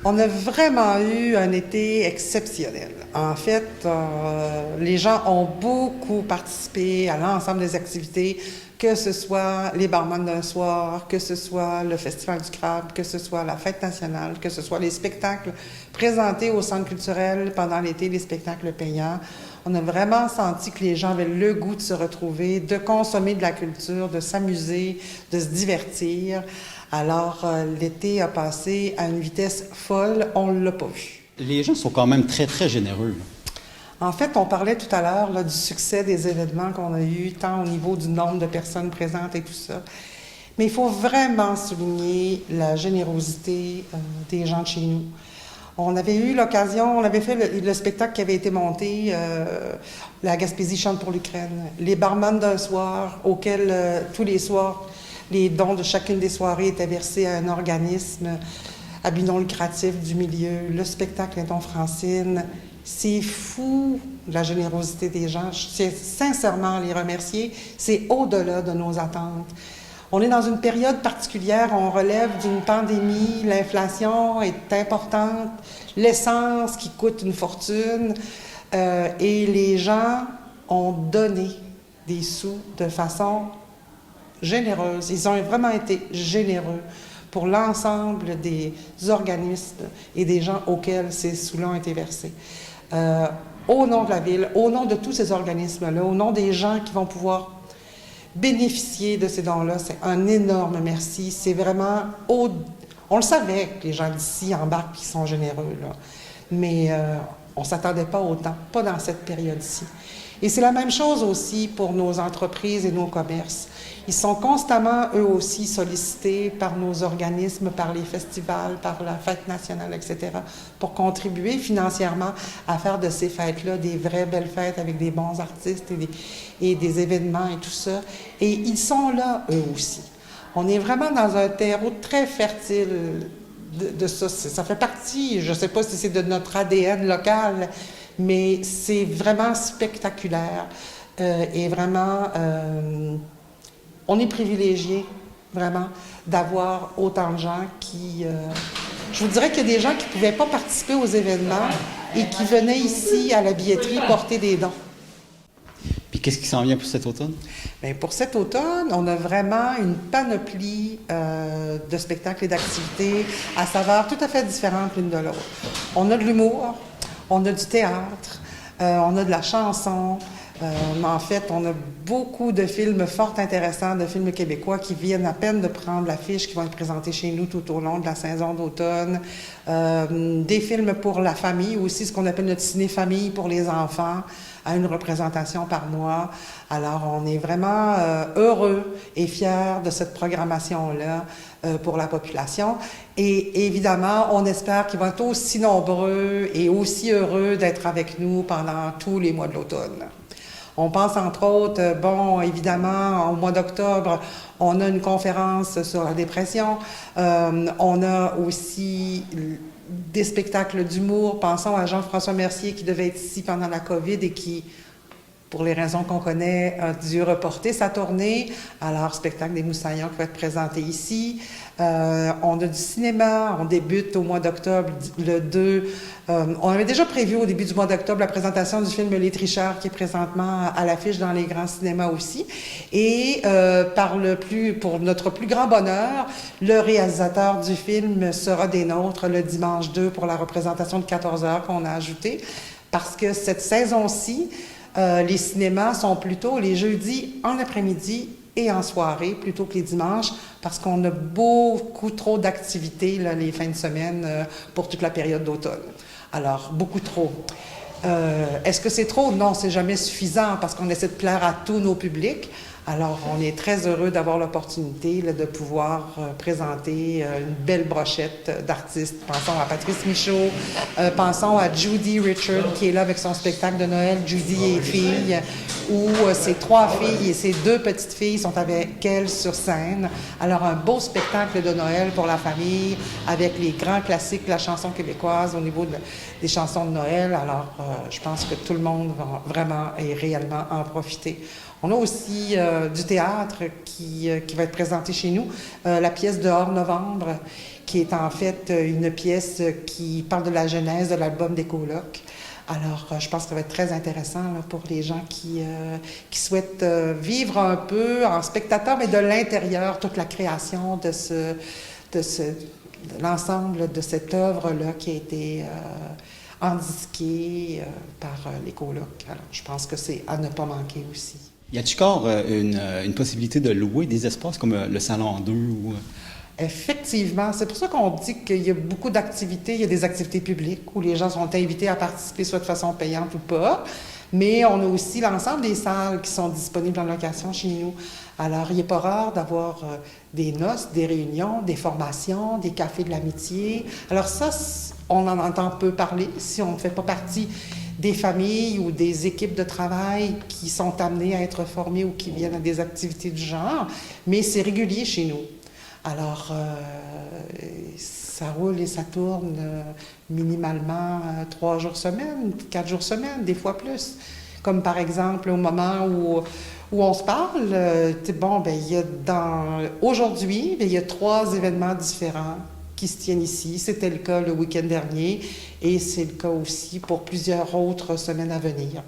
On a vraiment eu un été exceptionnel. En fait, les gens ont beaucoup participé à l'ensemble des activités, que ce soit les barman d'un soir, que ce soit le Festival du Crabe, que ce soit la Fête nationale, que ce soit les spectacles présentés au Centre culturel pendant l'été, les spectacles payants. On a vraiment senti que les gens avaient le goût de se retrouver, de consommer de la culture, de s'amuser, de se divertir. Alors, l'été a passé à une vitesse folle, on ne l'a pas vu. Les gens sont quand même très, très généreux. En fait, on parlait tout à l'heure du succès des événements qu'on a eus, tant au niveau du nombre de personnes présentes et tout ça. Mais il faut vraiment souligner la générosité des gens de chez nous. On avait eu l'occasion, on avait fait le spectacle qui avait été monté, La Gaspésie chante pour l'Ukraine. Les barman d'un soir, auquel tous les soirs, les dons de chacune des soirées étaient versés à un organisme à but non lucratif du milieu. Le spectacle Don Francine. C'est fou, la générosité des gens. Je tiens sincèrement à les remercier. C'est au-delà de nos attentes. On est dans une période particulière, on relève d'une pandémie, l'inflation est importante, l'essence qui coûte une fortune, et les gens ont donné des sous de façon généreuse. Ils ont vraiment été généreux pour l'ensemble des organismes et des gens auxquels ces sous-là ont été versés. Au nom de la Ville, au nom de tous ces organismes-là, au nom des gens qui vont pouvoir bénéficier de ces dons-là, c'est un énorme merci. C'est vraiment... On le savait que les gens d'ici embarquent et qu'ils sont généreux, là. Mais on ne s'attendait pas autant, pas dans cette période-ci. Et c'est la même chose aussi pour nos entreprises et nos commerces. Ils sont constamment, eux aussi, sollicités par nos organismes, par les festivals, par la Fête nationale, etc., pour contribuer financièrement à faire de ces fêtes-là des vraies belles fêtes avec des bons artistes et des événements et tout ça. Et ils sont là, eux aussi. On est vraiment dans un terreau très fertile de ça. Ça fait partie, je ne sais pas si c'est de notre ADN local, mais c'est vraiment spectaculaire et vraiment... on est privilégiés, vraiment, d'avoir autant de gens qui... je vous dirais qu'il y a des gens qui ne pouvaient pas participer aux événements et qui venaient ici à la billetterie porter des dons. Puis qu'est-ce qui s'en vient pour cet automne? Bien, pour cet automne, on a vraiment une panoplie de spectacles et d'activités à saveur tout à fait différentes l'une de l'autre. On a de l'humour, on a du théâtre, on a de la chanson. En fait, on a beaucoup de films fort intéressants, de films québécois qui viennent à peine de prendre l'affiche, qui vont être présentés chez nous tout au long de la saison d'automne. Des films pour la famille aussi, ce qu'on appelle notre ciné-famille pour les enfants, à une représentation par mois. Alors, on est vraiment heureux et fiers de cette programmation-là pour la population. Et évidemment, on espère qu'ils vont être aussi nombreux et aussi heureux d'être avec nous pendant tous les mois de l'automne. On pense entre autres, bon, évidemment, au mois d'octobre, on a une conférence sur la dépression. On a aussi des spectacles d'humour. Pensons à Jean-François Mercier qui devait être ici pendant la COVID et qui, pour les raisons qu'on connaît, a dû reporter sa tournée. Alors, spectacle des Moussaillons qui va être présenté ici. On a du cinéma, on débute au mois d'octobre, le 2. On avait déjà prévu au début du mois d'octobre la présentation du film Les Tricheurs qui est présentement à l'affiche dans les grands cinémas aussi. Et pour notre plus grand bonheur, le réalisateur du film sera des nôtres le dimanche 2 pour la représentation de 14 heures qu'on a ajoutée. Parce que cette saison-ci, les cinémas sont plutôt les jeudis en après-midi et en soirée plutôt que les dimanches parce qu'on a beaucoup trop d'activités les fins de semaine pour toute la période d'automne. Alors, beaucoup trop. Est-ce que c'est trop? Non, c'est jamais suffisant parce qu'on essaie de plaire à tous nos publics. Alors, on est très heureux d'avoir l'opportunité de pouvoir présenter une belle brochette d'artistes. Pensons à Patrice Michaud, pensons à Judy Richard qui est là avec son spectacle de Noël, Judy et filles, où ses 3 filles et ses 2 petites filles sont avec elle sur scène. Alors, un beau spectacle de Noël pour la famille avec les grands classiques de la chanson québécoise au niveau des chansons de Noël. Alors, je pense que tout le monde va vraiment et réellement en profiter. On a aussi du théâtre qui va être présenté chez nous, la pièce de Hors Novembre, qui est en fait une pièce qui parle de la genèse de l'album des colocs. Alors, je pense que ça va être très intéressant là, pour les gens qui souhaitent vivre un peu en spectateur, mais de l'intérieur, toute la création de l'ensemble de cette œuvre-là qui a été endisquée par les colocs. Alors, je pense que c'est à ne pas manquer aussi. Y a-t-il encore une possibilité de louer des espaces comme le Salon en 2 ou... Effectivement, c'est pour ça qu'on dit qu'il y a beaucoup d'activités. Il y a des activités publiques où les gens sont invités à participer soit de façon payante ou pas. Mais on a aussi l'ensemble des salles qui sont disponibles en location chez nous. Alors, il n'est pas rare d'avoir des noces, des réunions, des formations, des cafés de l'amitié. Alors ça, on en entend peu parler si on ne fait pas partie des familles ou des équipes de travail qui sont amenées à être formées ou qui viennent à des activités du genre. Mais c'est régulier chez nous. Alors, ça roule et ça tourne minimalement 3 jours semaine, 4 jours semaine, des fois plus. Comme par exemple, au moment où on se parle, aujourd'hui, il y a 3 événements différents qui se tiennent ici. C'était le cas le week-end dernier et c'est le cas aussi pour plusieurs autres semaines à venir.